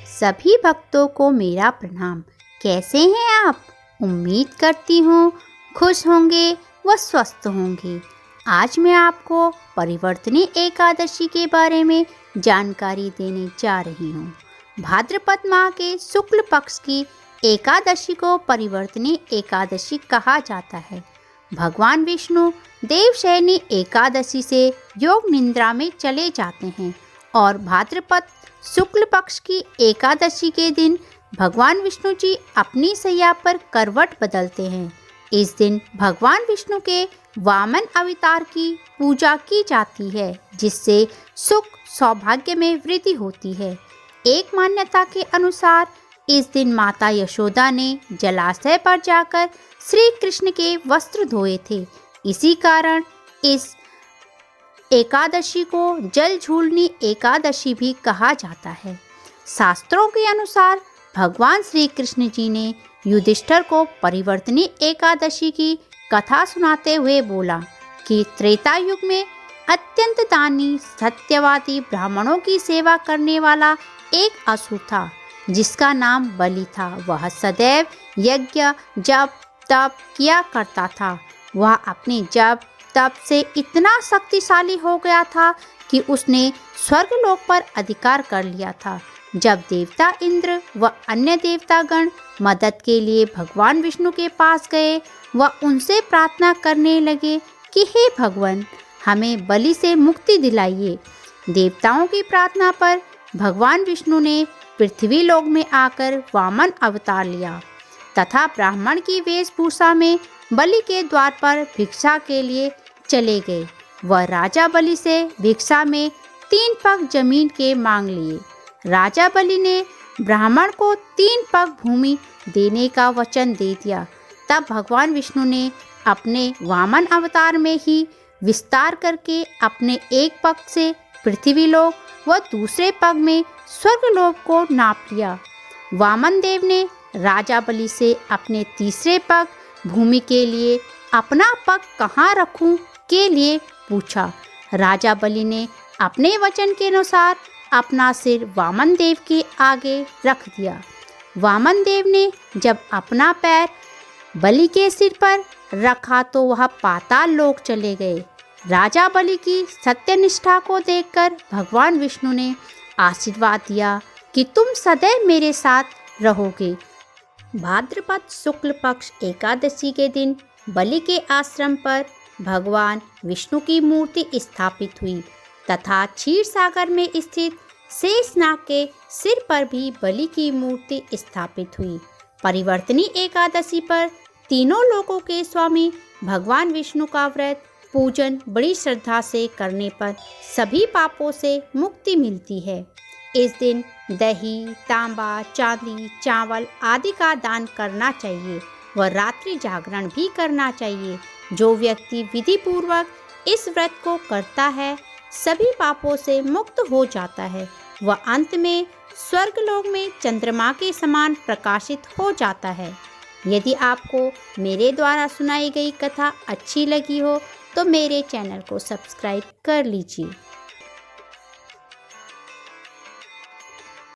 सभी भक्तों को मेरा प्रणाम। कैसे हैं आप? उम्मीद करती हूँ खुश होंगे व स्वस्थ होंगे। आज मैं आपको परिवर्तनी एकादशी के बारे में जानकारी देने जा रही हूँ। भाद्रपद माह के शुक्ल पक्ष की एकादशी को परिवर्तनी एकादशी कहा जाता है। भगवान विष्णु देवशयनी एकादशी से योग निद्रा में चले जाते हैं और भाद्रपद शुक्ल पक्ष की एकादशी के दिन भगवान विष्णु जी अपनी सैया पर करवट बदलते हैं। इस दिन भगवान विष्णु के वामन अवतार की पूजा की जाती है, जिससे सुख सौभाग्य में वृद्धि होती है। एक मान्यता के अनुसार इस दिन माता यशोदा ने जलाशय पर जाकर श्री कृष्ण के वस्त्र धोए थे। इसी कारण इस एकादशी को जल झूलनी एकादशी भी कहा जाता है। शास्त्रों के अनुसार भगवान श्री कृष्ण जी ने युधिष्ठिर को परिवर्तनी एकादशी की कथा सुनाते हुए बोला कि त्रेता युग में अत्यंत दानी सत्यवादी ब्राह्मणों की सेवा करने वाला एक असुर था, जिसका नाम बलि था। वह सदैव यज्ञ जप तप किया करता था। वह अपने जप तप से इतना शक्तिशाली हो गया था कि उसने स्वर्गलोक पर अधिकार कर लिया था। जब देवता इंद्र व अन्य देवतागण मदद के लिए भगवान विष्णु के पास गए, वह उनसे प्रार्थना करने लगे कि हे भगवान, हमें बलि से मुक्ति दिलाइए। देवताओं की प्रार्थना पर भगवान विष्णु ने पृथ्वी लोक में आकर वामन अवतार लिया तथा ब्राह्मण की वेशभूषा में बलि के द्वार पर भिक्षा के लिए चले गए। वह राजा बलि से भिक्षा में 3 पग जमीन के मांग लिए। राजा बलि ने ब्राह्मण को 3 पग भूमि देने का वचन दे दिया। तब भगवान विष्णु ने अपने वामन अवतार में ही विस्तार करके अपने एक पग से पृथ्वी लोक व दूसरे पग में स्वर्गलोक को नाप लिया। वामन देव ने राजा बलि से अपने तीसरे पग भूमि के लिए अपना पग कहाँ रखूं के लिए पूछा। राजा बलि ने अपने वचन के अनुसार अपना सिर वामन देव के आगे रख दिया। वामन देव ने जब अपना पैर बलि के सिर पर रखा तो वह पाताल लोक चले गए। राजा बलि की सत्यनिष्ठा को देखकर भगवान विष्णु ने आशीर्वाद दिया कि तुम सदैव मेरे साथ रहोगे। भाद्रपद शुक्ल पक्ष एकादशी के दिन बलि के आश्रम पर भगवान विष्णु की मूर्ति स्थापित हुई तथा क्षीर सागर में स्थित शेषनाग के सिर पर भी बलि की मूर्ति स्थापित हुई। परिवर्तनी एकादशी पर तीनों लोकों के स्वामी भगवान विष्णु का व्रत पूजन बड़ी श्रद्धा से करने पर सभी पापों से मुक्ति मिलती है। इस दिन दही, तांबा, चांदी, चावल आदि का दान करना चाहिए व रात्रि जागरण भी करना चाहिए। जो व्यक्ति विधि पूर्वक इस व्रत को करता है, सभी पापों से मुक्त हो जाता है। वह अंत में स्वर्गलोक में चंद्रमा के समान प्रकाशित हो जाता है। यदि आपको मेरे द्वारा सुनाई गई कथा अच्छी लगी हो तो मेरे चैनल को सब्सक्राइब कर लीजिए।